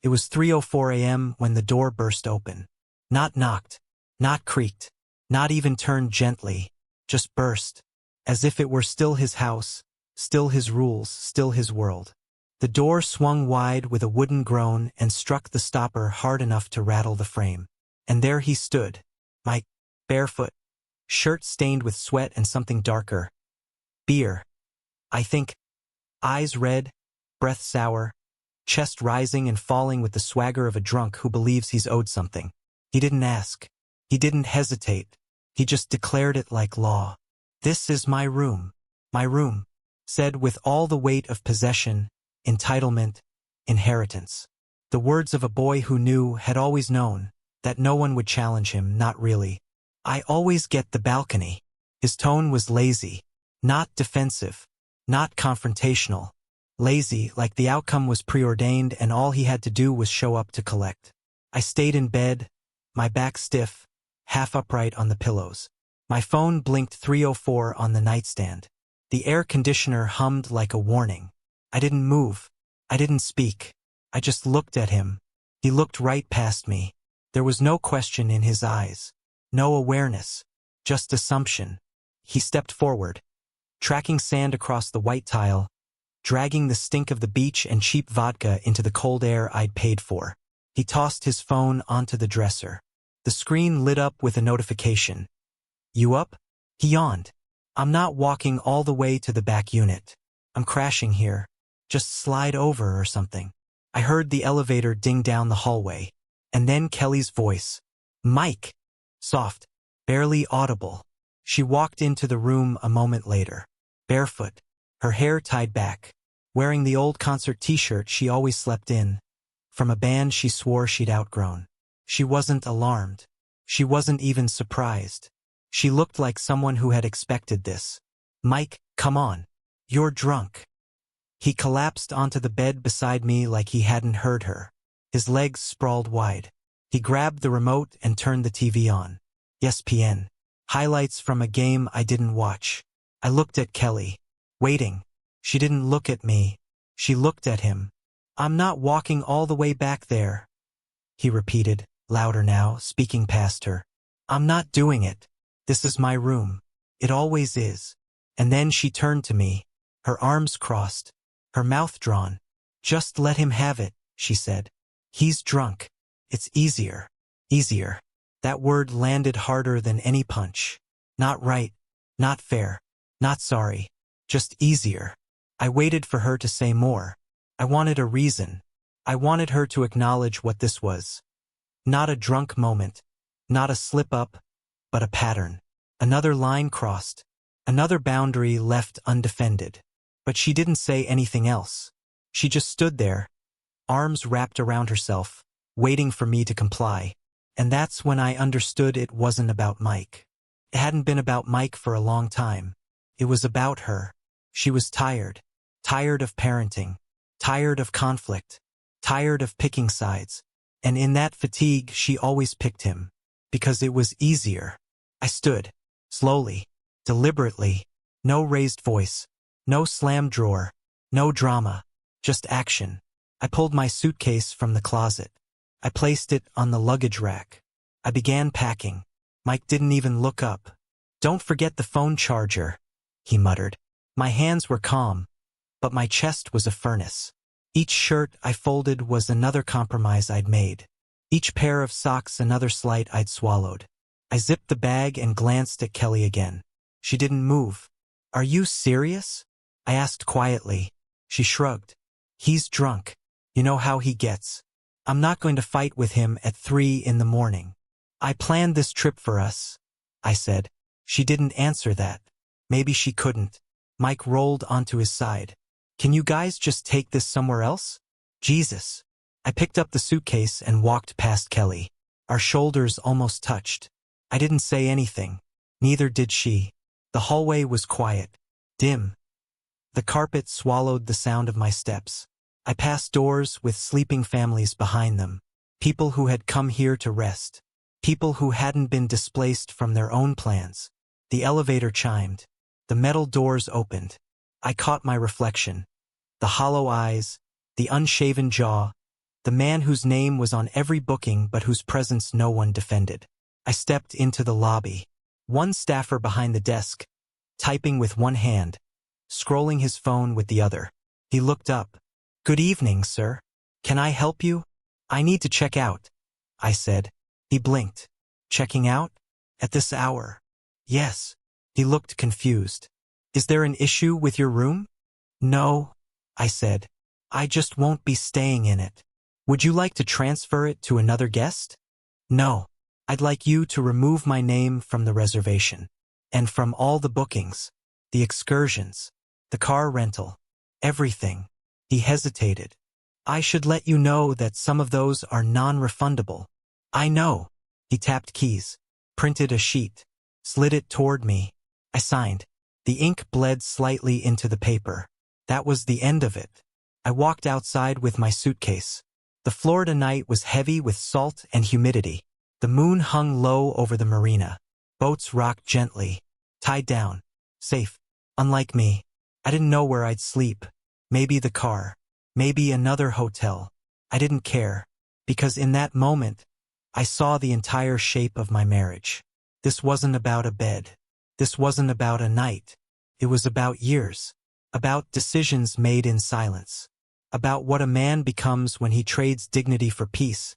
It was 3:04 a.m. when the door burst open. Not knocked, not creaked, not even turned gently, just burst, as if it were still his house, still his rules, still his world. The door swung wide with a wooden groan and struck the stopper hard enough to rattle the frame. And there he stood, Mike, barefoot, shirt stained with sweat and something darker. Beer, I think. Eyes red, breath sour, chest rising and falling with the swagger of a drunk who believes he's owed something. He didn't ask. He didn't hesitate. He just declared it like law. "This is my room," said with all the weight of possession, entitlement, inheritance. The words of a boy who knew, had always known, that no one would challenge him, not really. "I always get the balcony." His tone was lazy, not defensive, not confrontational. Lazy, like the outcome was preordained and all he had to do was show up to collect. I stayed in bed, my back stiff, half upright on the pillows. My phone blinked 3:04 on the nightstand. The air conditioner hummed like a warning. I didn't move. I didn't speak. I just looked at him. He looked right past me. There was no question in his eyes. No awareness. Just assumption. He stepped forward, tracking sand across the white tile, dragging the stink of the beach and cheap vodka into the cold air I'd paid for. He tossed his phone onto the dresser. The screen lit up with a notification. "You up?" He yawned. "I'm not walking all the way to the back unit. I'm crashing here. Just slide over or something." I heard the elevator ding down the hallway. And then Kelly's voice. "Mike!" Soft, barely audible. She walked into the room a moment later. Barefoot, her hair tied back, wearing the old concert t-shirt she always slept in, from a band she swore she'd outgrown. She wasn't alarmed. She wasn't even surprised. She looked like someone who had expected this. "Mike, come on. You're drunk." He collapsed onto the bed beside me like he hadn't heard her. His legs sprawled wide. He grabbed the remote and turned the TV on. ESPN. Highlights from a game I didn't watch. I looked at Kelly, waiting. She didn't look at me. She looked at him. "I'm not walking all the way back there," he repeated, louder now, speaking past her. "I'm not doing it. This is my room. It always is." And then she turned to me, her arms crossed, her mouth drawn. "Just let him have it," she said. "He's drunk. It's easier." Easier. That word landed harder than any punch. Not right, not fair, not sorry. Just easier. I waited for her to say more. I wanted a reason. I wanted her to acknowledge what this was. Not a drunk moment, not a slip-up, but a pattern. Another line crossed, another boundary left undefended. But she didn't say anything else. She just stood there, arms wrapped around herself, waiting for me to comply. And that's when I understood it wasn't about Mike. It hadn't been about Mike for a long time. It was about her. She was tired. Tired of parenting. Tired of conflict. Tired of picking sides. And in that fatigue, she always picked him. Because it was easier. I stood. Slowly. Deliberately. No raised voice. No slam drawer. No drama. Just action. I pulled my suitcase from the closet. I placed it on the luggage rack. I began packing. Mike didn't even look up. "Don't forget the phone charger," he muttered. My hands were calm, but my chest was a furnace. Each shirt I folded was another compromise I'd made. Each pair of socks another slight I'd swallowed. I zipped the bag and glanced at Kelly again. She didn't move. "Are you serious?" I asked quietly. She shrugged. "He's drunk. You know how he gets. I'm not going to fight with him at 3 in the morning. I planned this trip for us," I said. She didn't answer that. Maybe she couldn't. Mike rolled onto his side. "Can you guys just take this somewhere else?" Jesus. I picked up the suitcase and walked past Kelly. Our shoulders almost touched. I didn't say anything. Neither did she. The hallway was quiet. Dim. The carpet swallowed the sound of my steps. I passed doors with sleeping families behind them. People who had come here to rest. People who hadn't been displaced from their own plans. The elevator chimed. The metal doors opened. I caught my reflection. The hollow eyes, the unshaven jaw, The man whose name was on every booking but whose presence no one defended. I stepped into the lobby. One staffer behind the desk, typing with one hand, scrolling his phone with the other. He looked up. "Good evening, sir. Can I help you?" "I need to check out," I said. He blinked. "Checking out? At this hour?" "Yes." He looked confused. "Is there an issue with your room?" "No," I said. "I just won't be staying in it." "Would you like to transfer it to another guest?" "No. I'd like you to remove my name from the reservation. And from all the bookings, the excursions, the car rental, everything." He hesitated. "I should let you know that some of those are non-refundable." "I know." He tapped keys, printed a sheet, slid it toward me. I signed. The ink bled slightly into the paper. That was the end of it. I walked outside with my suitcase. The Florida night was heavy with salt and humidity. The moon hung low over the marina. Boats rocked gently, tied down, safe. Unlike me, I didn't know where I'd sleep. Maybe the car, maybe another hotel. I didn't care, because in that moment, I saw the entire shape of my marriage. This wasn't about a bed. This wasn't about a night. It was about years. About decisions made in silence. About what a man becomes when he trades dignity for peace,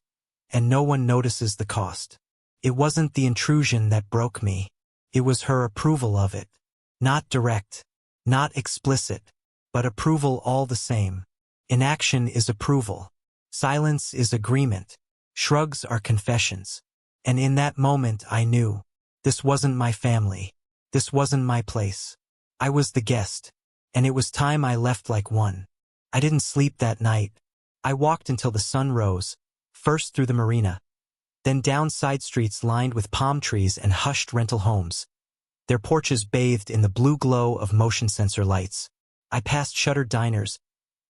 and no one notices the cost. It wasn't the intrusion that broke me. It was her approval of it. Not direct, not explicit, but approval all the same. Inaction is approval. Silence is agreement. Shrugs are confessions. And in that moment I knew. This wasn't my family. This wasn't my place. I was the guest. And it was time I left like one. I didn't sleep that night. I walked until the sun rose, first through the marina, then down side streets lined with palm trees and hushed rental homes, their porches bathed in the blue glow of motion sensor lights. I passed shuttered diners,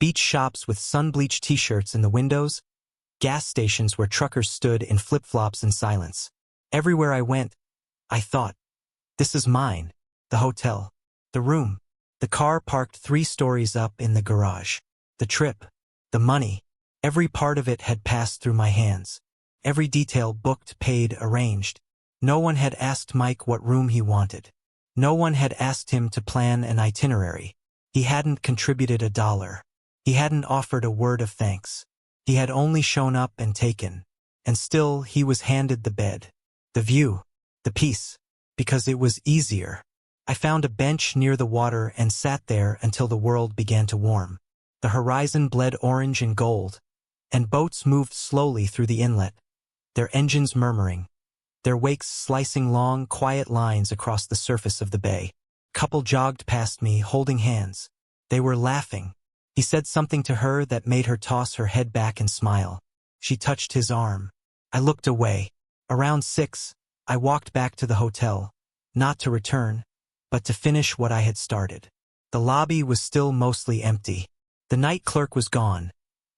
beach shops with sun-bleached t-shirts in the windows, gas stations where truckers stood in flip-flops in silence. Everywhere I went, I thought, this is mine. The hotel, the room, the car parked 3 stories up in the garage. The trip, the money, every part of it had passed through my hands. Every detail booked, paid, arranged. No one had asked Mike what room he wanted. No one had asked him to plan an itinerary. He hadn't contributed $1. He hadn't offered a word of thanks. He had only shown up and taken. And still he was handed the bed, the view, the peace, because it was easier. I found a bench near the water and sat there until the world began to warm. The horizon bled orange and gold, and boats moved slowly through the inlet, their engines murmuring, their wakes slicing long, quiet lines across the surface of the bay. A couple jogged past me, holding hands. They were laughing. He said something to her that made her toss her head back and smile. She touched his arm. I looked away. Around 6, I walked back to the hotel, not to return, but to finish what I had started. The lobby was still mostly empty. The night clerk was gone,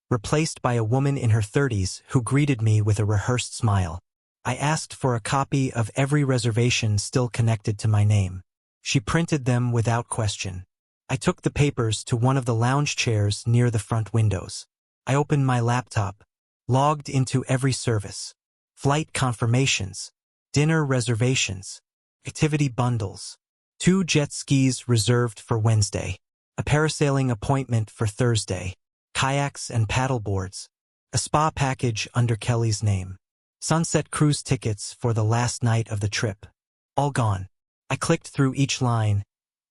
replaced by a woman in her 30s who greeted me with a rehearsed smile. I asked for a copy of every reservation still connected to my name. She printed them without question. I took the papers to one of the lounge chairs near the front windows. I opened my laptop, logged into every service. Flight confirmations, dinner reservations, activity bundles, 2 jet skis reserved for Wednesday, a parasailing appointment for Thursday, kayaks and paddleboards, a spa package under Kelly's name, sunset cruise tickets for the last night of the trip. All gone. I clicked through each line,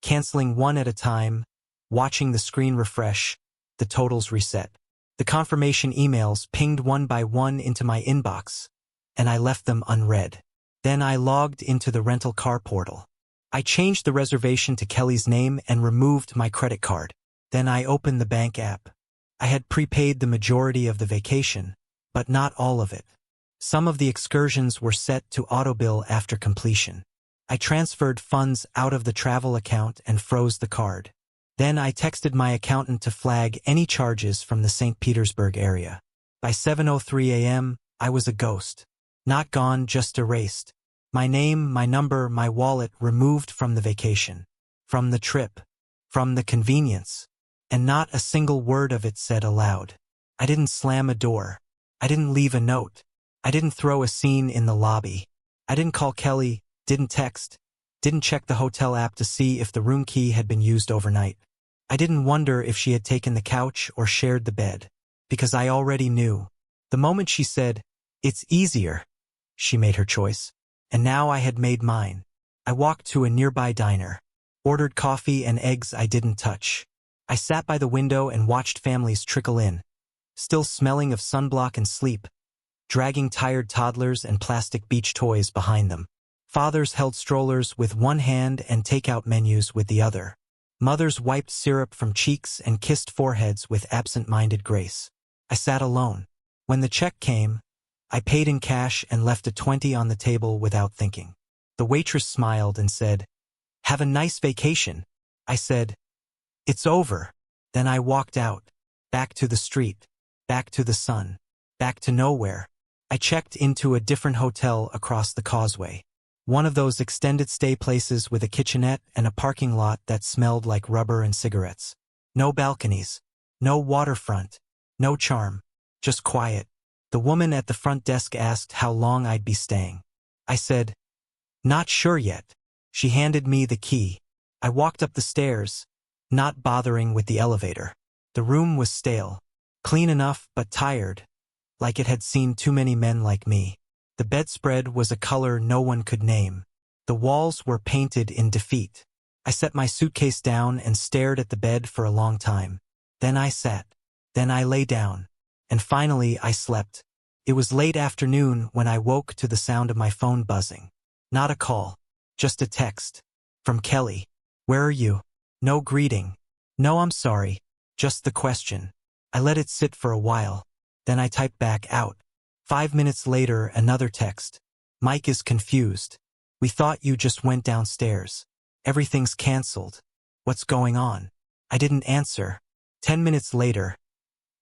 canceling one at a time, watching the screen refresh, the totals reset. The confirmation emails pinged one by one into my inbox, and I left them unread. Then I logged into the rental car portal. I changed the reservation to Kelly's name and removed my credit card. Then I opened the bank app. I had prepaid the majority of the vacation, but not all of it. Some of the excursions were set to autobill after completion. I transferred funds out of the travel account and froze the card. Then I texted my accountant to flag any charges from the St. Petersburg area. By 7:03 a.m., I was a ghost. Not gone, just erased. My name, my number, my wallet removed from the vacation, from the trip, from the convenience, and not a single word of it said aloud. I didn't slam a door. I didn't leave a note. I didn't throw a scene in the lobby. I didn't call Kelly, didn't text, didn't check the hotel app to see if the room key had been used overnight. I didn't wonder if she had taken the couch or shared the bed, because I already knew. The moment she said, "It's easier," she made her choice, and now I had made mine. I walked to a nearby diner, ordered coffee and eggs I didn't touch. I sat by the window and watched families trickle in, still smelling of sunblock and sleep, dragging tired toddlers and plastic beach toys behind them. Fathers held strollers with one hand and takeout menus with the other. Mothers wiped syrup from cheeks and kissed foreheads with absent-minded grace. I sat alone. When the check came, I paid in cash and left a 20 on the table without thinking. The waitress smiled and said, "Have a nice vacation." I said, "It's over." Then I walked out, back to the street, back to the sun, back to nowhere. I checked into a different hotel across the causeway. One of those extended stay places with a kitchenette and a parking lot that smelled like rubber and cigarettes. No balconies, no waterfront, no charm, just quiet. The woman at the front desk asked how long I'd be staying. I said, "Not sure yet." She handed me the key. I walked up the stairs, not bothering with the elevator. The room was stale, clean enough but tired, like it had seen too many men like me. The bedspread was a color no one could name. The walls were painted in defeat. I set my suitcase down and stared at the bed for a long time. Then I sat. Then I lay down. And finally I slept. It was late afternoon when I woke to the sound of my phone buzzing. Not a call, just a text. From Kelly. "Where are you?" No greeting. No "I'm sorry," just the question. I let it sit for a while. Then I typed back out. 5 minutes later, another text. "Mike is confused. We thought you just went downstairs. Everything's canceled. What's going on?" I didn't answer. 10 minutes later.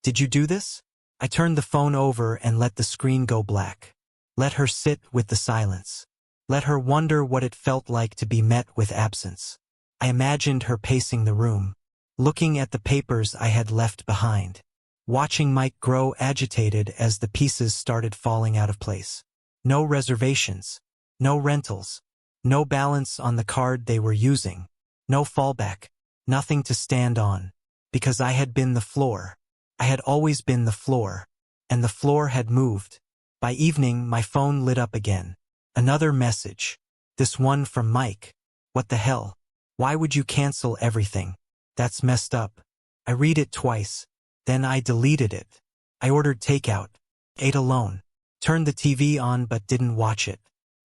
"Did you do this?" I turned the phone over and let the screen go black. Let her sit with the silence. Let her wonder what it felt like to be met with absence. I imagined her pacing the room, looking at the papers I had left behind, watching Mike grow agitated as the pieces started falling out of place. No reservations, no rentals, no balance on the card they were using, no fallback, nothing to stand on, because I had been the floor. I had always been the floor, and the floor had moved. By evening, my phone lit up again. Another message. This one from Mike. "What the hell? Why would you cancel everything? That's messed up." I read it twice. Then I deleted it. I ordered takeout. Ate alone. Turned the TV on but didn't watch it.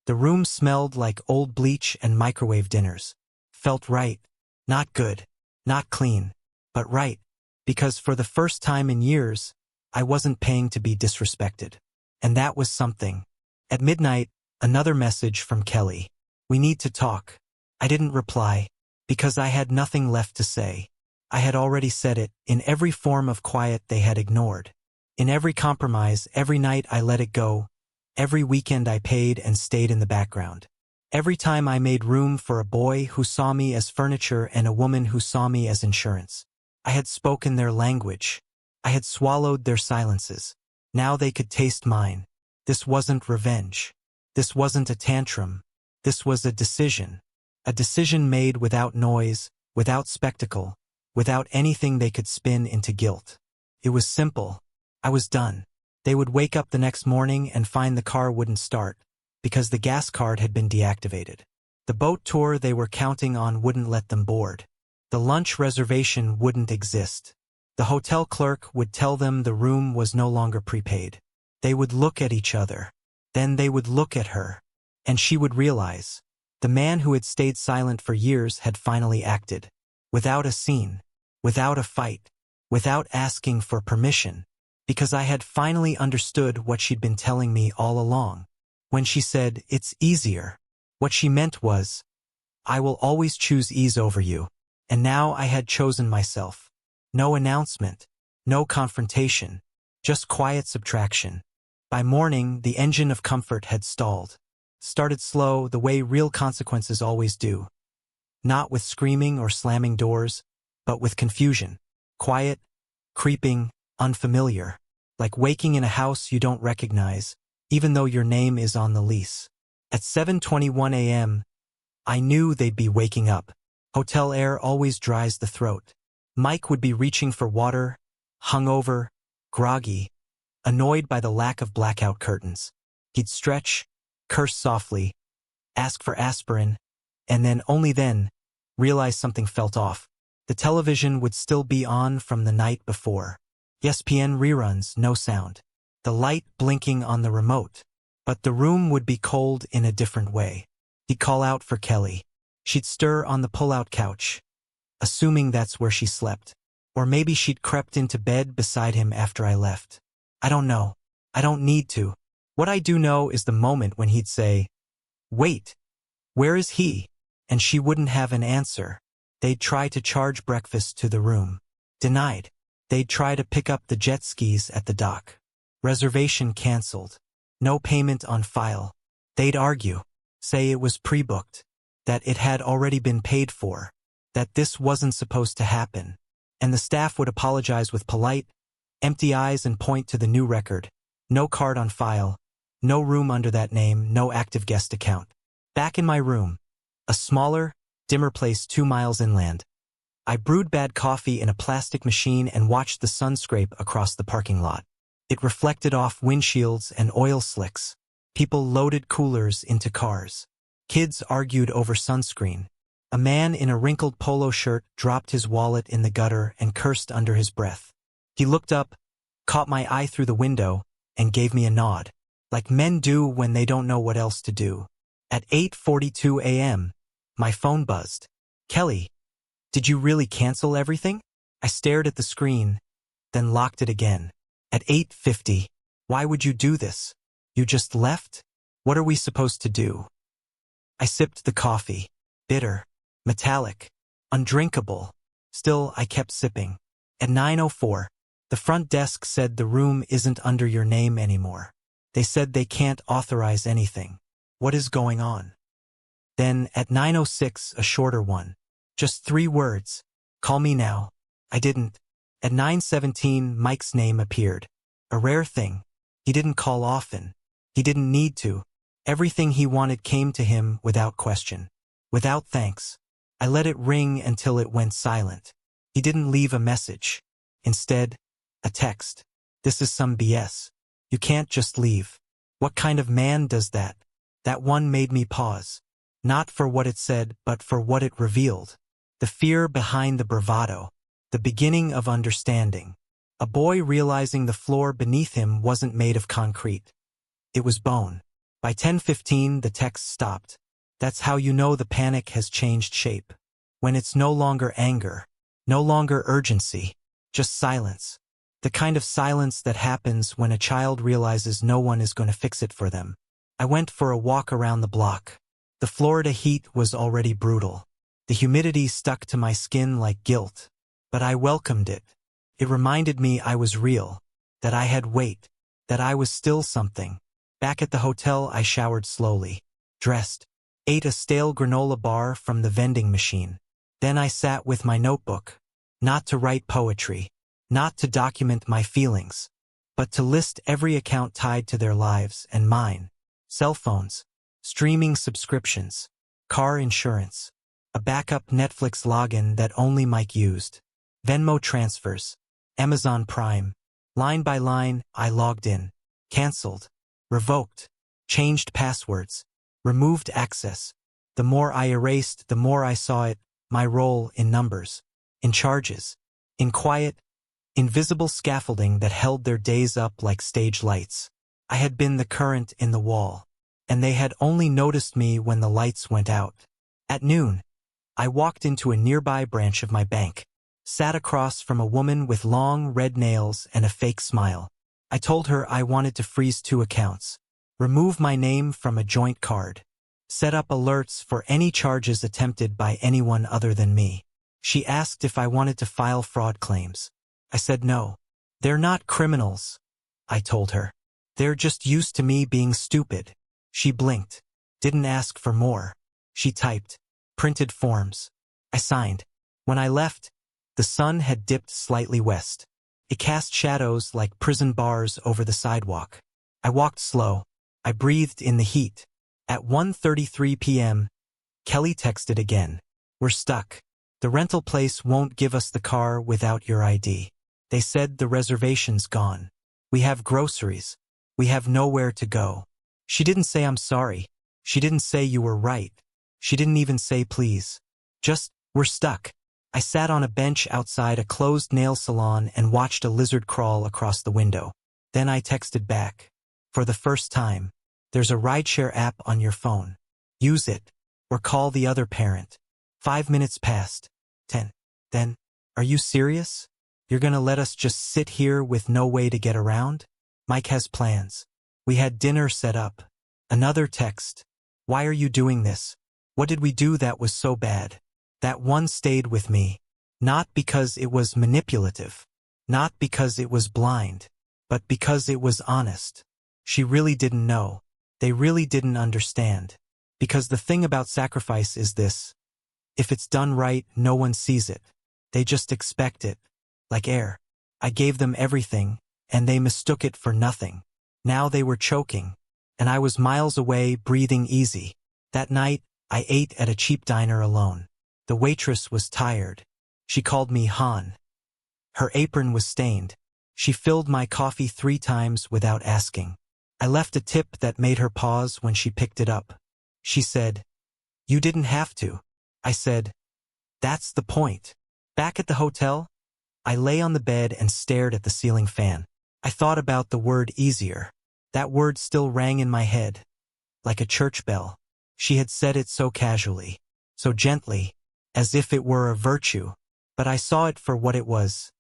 The room smelled like old bleach and microwave dinners. Felt right. Not good. Not clean. But right. Because for the first time in years, I wasn't paying to be disrespected. And that was something. At midnight, another message from Kelly. "We need to talk." I didn't reply, because I had nothing left to say. I had already said it, in every form of quiet they had ignored. In every compromise, every night I let it go. Every weekend I paid and stayed in the background. Every time I made room for a boy who saw me as furniture and a woman who saw me as insurance. I had spoken their language. I had swallowed their silences. Now they could taste mine. This wasn't revenge. This wasn't a tantrum. This was a decision. A decision made without noise, without spectacle, without anything they could spin into guilt. It was simple. I was done. They would wake up the next morning and find the car wouldn't start, because the gas card had been deactivated. The boat tour they were counting on wouldn't let them board. The lunch reservation wouldn't exist. The hotel clerk would tell them the room was no longer prepaid. They would look at each other. Then they would look at her. And she would realize. The man who had stayed silent for years had finally acted. Without a scene. Without a fight. Without asking for permission. Because I had finally understood what she'd been telling me all along. When she said, "It's easier," what she meant was, "I will always choose ease over you." And now I had chosen myself. No announcement. No confrontation. Just quiet subtraction. By morning, the engine of comfort had stalled. Started slow, the way real consequences always do. Not with screaming or slamming doors, but with confusion. Quiet, creeping, unfamiliar. like waking in a house you don't recognize, even though your name is on the lease. At 7:21 a.m., I knew they'd be waking up. Hotel air always dries the throat. Mike would be reaching for water, hungover, groggy, annoyed by the lack of blackout curtains. He'd stretch, curse softly, ask for aspirin, and then, only then, realize something felt off. The television would still be on from the night before. ESPN reruns, no sound. The light blinking on the remote. But the room would be cold in a different way. He'd call out for Kelly. She'd stir on the pull-out couch, assuming that's where she slept. Or maybe she'd crept into bed beside him after I left. I don't know. I don't need to. What I do know is the moment when he'd say, "Wait, where is he?" And she wouldn't have an answer. They'd try to charge breakfast to the room. Denied. They'd try to pick up the jet skis at the dock. Reservation canceled. No payment on file. They'd argue, say it was pre-booked, that it had already been paid for, that this wasn't supposed to happen. And the staff would apologize with polite, empty eyes and point to the new record. No card on file, no room under that name, no active guest account. Back in my room, a smaller, dimmer place 2 miles inland. I brewed bad coffee in a plastic machine and watched the sun scrape across the parking lot. It reflected off windshields and oil slicks. People loaded coolers into cars. Kids argued over sunscreen. A man in a wrinkled polo shirt dropped his wallet in the gutter and cursed under his breath. He looked up, caught my eye through the window, and gave me a nod, like men do when they don't know what else to do. At 8:42 a.m., my phone buzzed. "Kelly, did you really cancel everything?" I stared at the screen, then locked it again. At 8:50, "Why would you do this? You just left? What are we supposed to do?" I sipped the coffee. Bitter, metallic, undrinkable. Still, I kept sipping. At 9:04, the front desk said the room isn't under your name anymore. They said they can't authorize anything. What is going on? Then, at 9:06, a shorter one. Just 3 words. "Call me now." I didn't. At 9:17, Mike's name appeared. A rare thing. He didn't call often. He didn't need to. Everything he wanted came to him without question. Without thanks. I let it ring until it went silent. He didn't leave a message. Instead, a text. "This is some BS. You can't just leave. What kind of man does that?" That one made me pause. Not for what it said, but for what it revealed. The fear behind the bravado. The beginning of understanding. A boy realizing the floor beneath him wasn't made of concrete. It was bone. By 10:15, the text stopped. That's how you know the panic has changed shape. When it's no longer anger, no longer urgency, just silence. The kind of silence that happens when a child realizes no one is going to fix it for them. I went for a walk around the block. The Florida heat was already brutal. The humidity stuck to my skin like guilt. But I welcomed it. It reminded me I was real, that I had weight, that I was still something. Back at the hotel, I showered slowly, dressed, ate a stale granola bar from the vending machine. Then I sat with my notebook, not to write poetry, not to document my feelings, but to list every account tied to their lives and mine. Cell phones, streaming subscriptions, car insurance, a backup Netflix login that only Mike used, Venmo transfers, Amazon Prime. Line by line, I logged in, canceled, revoked, changed passwords, removed access. The more I erased, the more I saw it, my role in numbers, in charges, in quiet, invisible scaffolding that held their days up like stage lights. I had been the current in the wall, and they had only noticed me when the lights went out. At noon, I walked into a nearby branch of my bank, sat across from a woman with long red nails and a fake smile. I told her I wanted to freeze 2 accounts, remove my name from a joint card, set up alerts for any charges attempted by anyone other than me. She asked if I wanted to file fraud claims. I said no. "They're not criminals," I told her. "They're just used to me being stupid." She blinked, didn't ask for more. She typed, printed forms. I signed. When I left, the sun had dipped slightly west. It cast shadows like prison bars over the sidewalk. I walked slow. I breathed in the heat. At 1:33 p.m., Kelly texted again. We're stuck. The rental place won't give us the car without your ID. They said the reservation's gone. We have groceries. We have nowhere to go. She didn't say I'm sorry. She didn't say you were right. She didn't even say please. Just, we're stuck. I sat on a bench outside a closed nail salon and watched a lizard crawl across the window. Then I texted back. For the first time, there's a rideshare app on your phone. Use it, or call the other parent. 5 minutes passed. 10. Then, are you serious? You're gonna let us just sit here with no way to get around? Mike has plans. We had dinner set up. Another text. Why are you doing this? What did we do that was so bad? That one stayed with me. Not because it was manipulative. Not because it was blind. But because it was honest. She really didn't know. They really didn't understand. Because the thing about sacrifice is this. If it's done right, no one sees it. They just expect it. Like air. I gave them everything, and they mistook it for nothing. Now they were choking. And I was miles away, breathing easy. That night, I ate at a cheap diner alone. The waitress was tired. She called me Han. Her apron was stained. She filled my coffee 3 times without asking. I left a tip that made her pause when she picked it up. She said, "You didn't have to." I said, "That's the point." Back at the hotel, I lay on the bed and stared at the ceiling fan. I thought about the word easier. That word still rang in my head, like a church bell. She had said it so casually, so gently, as if it were a virtue, but I saw it for what it was.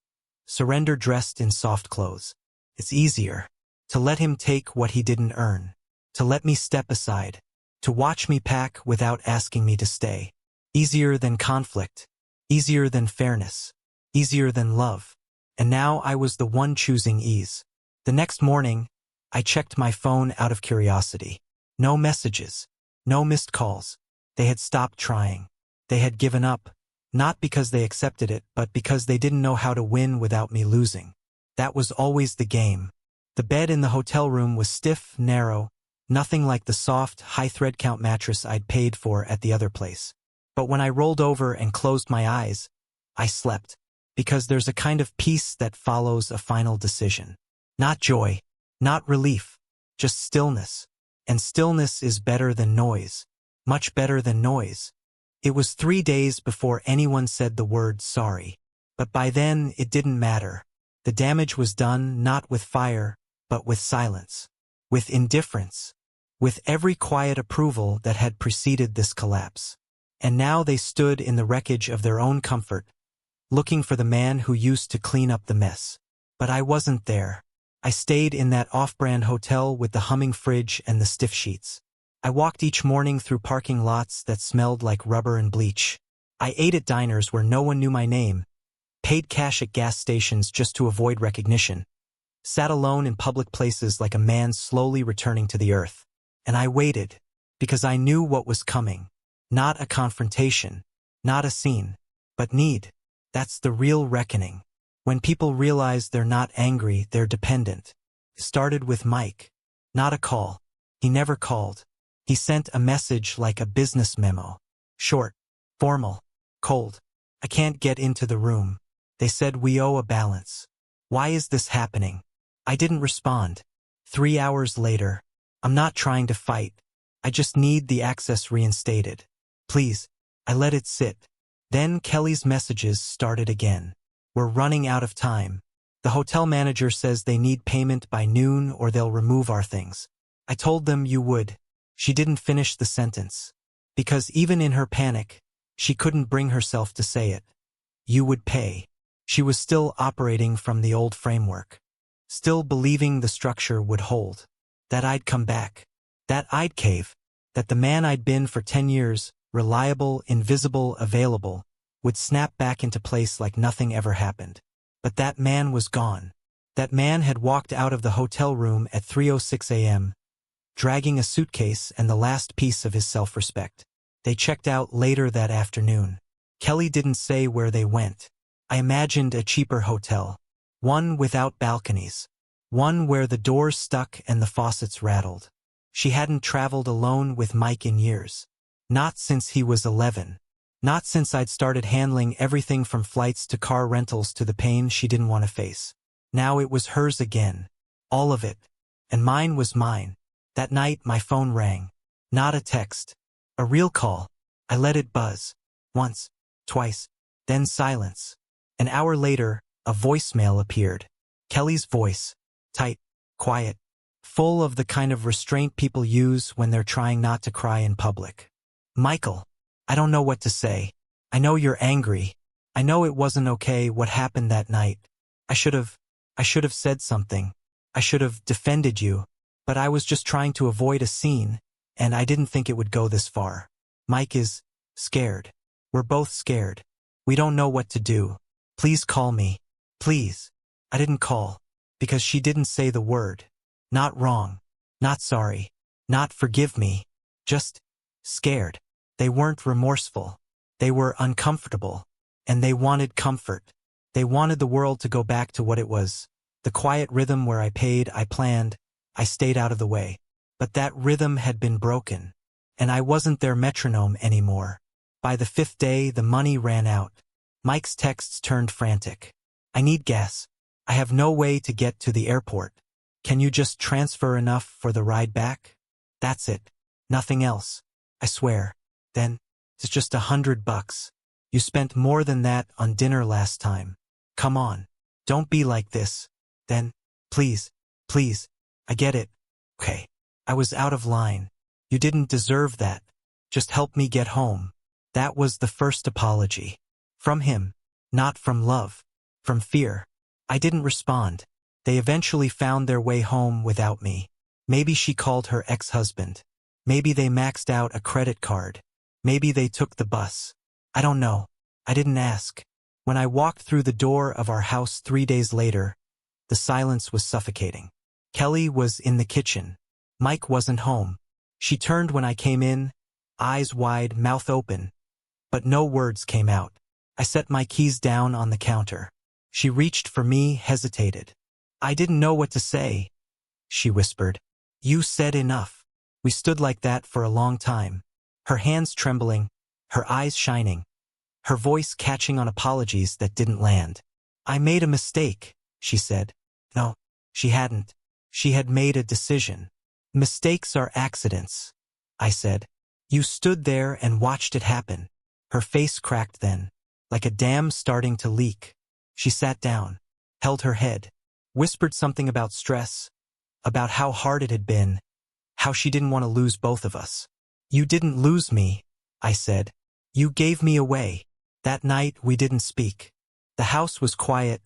Surrender dressed in soft clothes. It's easier to let him take what he didn't earn, to let me step aside, to watch me pack without asking me to stay. Easier than conflict, easier than fairness, easier than love. And now I was the one choosing ease. The next morning, I checked my phone out of curiosity. No messages, no missed calls. They had stopped trying. They had given up, not because they accepted it, but because they didn't know how to win without me losing. That was always the game. The bed in the hotel room was stiff, narrow, nothing like the soft, high thread count mattress I'd paid for at the other place. But when I rolled over and closed my eyes, I slept. Because there's a kind of peace that follows a final decision. Not joy, not relief, just stillness. And stillness is better than noise. Much better than noise. It was 3 days before anyone said the word sorry. But by then, it didn't matter. The damage was done not with fire, but with silence. With indifference. With every quiet approval that had preceded this collapse. And now they stood in the wreckage of their own comfort, looking for the man who used to clean up the mess. But I wasn't there. I stayed in that off-brand hotel with the humming fridge and the stiff sheets. I walked each morning through parking lots that smelled like rubber and bleach. I ate at diners where no one knew my name, paid cash at gas stations just to avoid recognition, sat alone in public places like a man slowly returning to the earth. And I waited, because I knew what was coming. Not a confrontation, not a scene, but need. That's the real reckoning. When people realize they're not angry, they're dependent. It started with Mike. Not a call. He never called. He sent a message like a business memo. Short, formal, cold. I can't get into the room. They said we owe a balance. Why is this happening? I didn't respond. 3 hours later, I'm not trying to fight. I just need the access reinstated. Please. I let it sit. Then Kelly's messages started again. We're running out of time. The hotel manager says they need payment by noon or they'll remove our things. I told them you would. She didn't finish the sentence. Because even in her panic, she couldn't bring herself to say it. You would pay. She was still operating from the old framework. Still believing the structure would hold. That I'd come back. That I'd cave. That the man I'd been for 10 years, reliable, invisible, available, would snap back into place like nothing ever happened. But that man was gone. That man had walked out of the hotel room at 3:06 a.m., dragging a suitcase and the last piece of his self-respect. They checked out later that afternoon. Kelly didn't say where they went. I imagined a cheaper hotel. One without balconies. One where the doors stuck and the faucets rattled. She hadn't traveled alone with Mike in years. Not since he was 11. Not since I'd started handling everything from flights to car rentals to the pain she didn't want to face. Now it was hers again. All of it. And mine was mine. That night my phone rang. Not a text. A real call. I let it buzz. Once. Twice. Then silence. An hour later, a voicemail appeared. Kelly's voice. Tight. Quiet. Full of the kind of restraint people use when they're trying not to cry in public. Michael. I don't know what to say. I know you're angry. I know it wasn't okay what happened that night. I should have said something. I should have defended you. But I was just trying to avoid a scene, and I didn't think it would go this far. Mike is scared. We're both scared. We don't know what to do. Please call me. Please. I didn't call. Because she didn't say the word. Not wrong. Not sorry. Not forgive me. Just scared. They weren't remorseful. They were uncomfortable. And they wanted comfort. They wanted the world to go back to what it was. The quiet rhythm where I paid, I planned, I stayed out of the way. But that rhythm had been broken. And I wasn't their metronome anymore. By the 5th day, the money ran out. Mike's texts turned frantic. I need gas. I have no way to get to the airport. Can you just transfer enough for the ride back? That's it. Nothing else. I swear. Then, it's just $100. You spent more than that on dinner last time. Come on. Don't be like this. Then, please, please. I get it. Okay. I was out of line. You didn't deserve that. Just help me get home. That was the first apology. From him. Not from love. From fear. I didn't respond. They eventually found their way home without me. Maybe she called her ex-husband. Maybe they maxed out a credit card. Maybe they took the bus. I don't know. I didn't ask. When I walked through the door of our house 3 days later, the silence was suffocating. Kelly was in the kitchen. Mike wasn't home. She turned when I came in, eyes wide, mouth open. But no words came out. I set my keys down on the counter. She reached for me, hesitated. I didn't know what to say. She whispered. You said enough. We stood like that for a long time. Her hands trembling, her eyes shining, her voice catching on apologies that didn't land. I made a mistake, she said. No, she hadn't. She had made a decision. Mistakes are accidents, I said. You stood there and watched it happen. Her face cracked then, like a dam starting to leak. She sat down, held her head, whispered something about stress, about how hard it had been, how she didn't want to lose both of us. You didn't lose me, I said. You gave me away. That night we didn't speak. The house was quiet,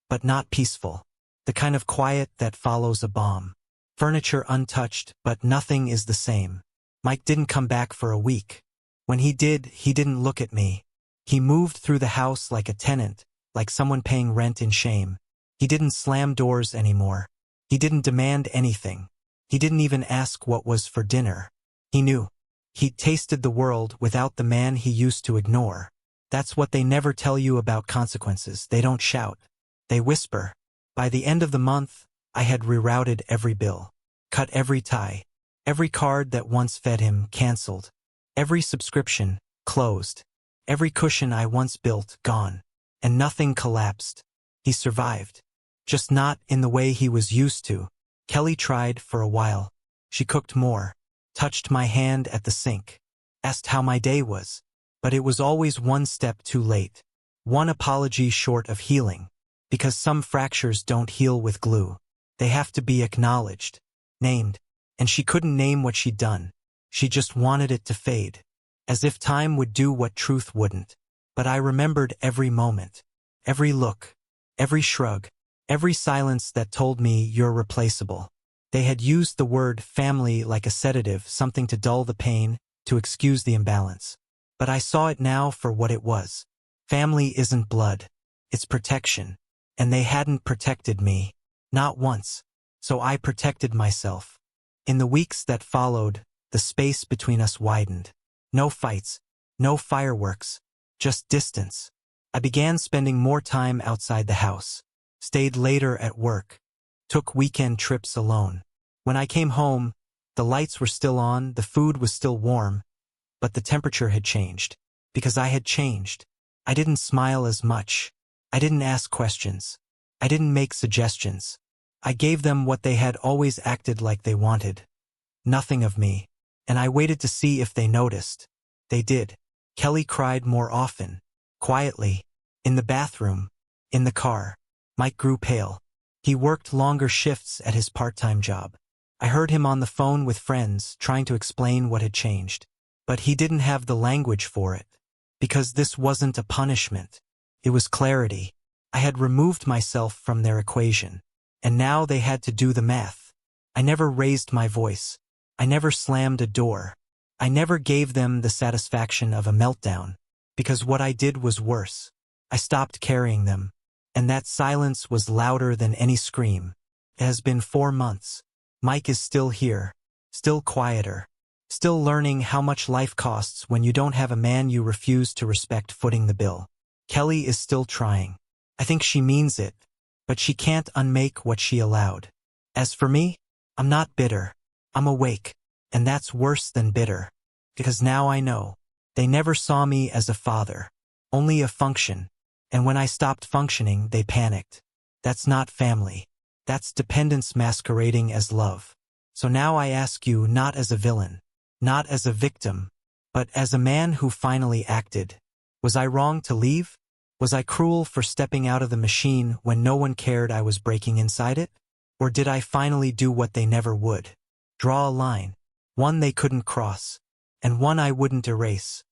but not peaceful. The kind of quiet that follows a bomb. Furniture untouched, but nothing is the same. Mike didn't come back for a week. When he did, he didn't look at me. He moved through the house like a tenant, like someone paying rent in shame. He didn't slam doors anymore. He didn't demand anything. He didn't even ask what was for dinner. He knew. He'd tasted the world without the man he used to ignore. That's what they never tell you about consequences. They don't shout. They whisper. By the end of the month, I had rerouted every bill. Cut every tie. Every card that once fed him, canceled. Every subscription, closed. Every cushion I once built, gone. And nothing collapsed. He survived. Just not in the way he was used to. Kelly tried for a while. She cooked more. Touched my hand at the sink. Asked how my day was. But it was always one step too late. One apology short of healing. Because some fractures don't heal with glue. They have to be acknowledged. Named. And she couldn't name what she'd done. She just wanted it to fade. As if time would do what truth wouldn't. But I remembered every moment. Every look. Every shrug. Every silence that told me you're replaceable. They had used the word family like a sedative, something to dull the pain, to excuse the imbalance. But I saw it now for what it was. Family isn't blood. It's protection. And they hadn't protected me. Not once. So I protected myself. In the weeks that followed, the space between us widened. No fights. No fireworks. Just distance. I began spending more time outside the house. stayed later at work, took weekend trips alone. When I came home, the lights were still on, the food was still warm, but the temperature had changed. Because I had changed. I didn't smile as much. I didn't ask questions. I didn't make suggestions. I gave them what they had always acted like they wanted. Nothing of me. And I waited to see if they noticed. They did. Kelly cried more often. Quietly. In the bathroom. In the car. Mike grew pale. He worked longer shifts at his part-time job. I heard him on the phone with friends, trying to explain what had changed. But he didn't have the language for it. Because this wasn't a punishment. It was clarity. I had removed myself from their equation. And now they had to do the math. I never raised my voice. I never slammed a door. I never gave them the satisfaction of a meltdown. Because what I did was worse. I stopped carrying them. And that silence was louder than any scream. It has been 4 months. Mike is still here. Still quieter. Still learning how much life costs when you don't have a man you refuse to respect footing the bill. Kelly is still trying. I think she means it, but she can't unmake what she allowed. As for me, I'm not bitter. I'm awake, and that's worse than bitter. Because now I know. They never saw me as a father. Only a function. And when I stopped functioning, they panicked. That's not family. That's dependence masquerading as love. So now I ask you, not as a villain. Not as a victim, but as a man who finally acted. Was I wrong to leave? Was I cruel for stepping out of the machine when no one cared I was breaking inside it? Or did I finally do what they never would? Draw a line. One they couldn't cross. And one I wouldn't erase.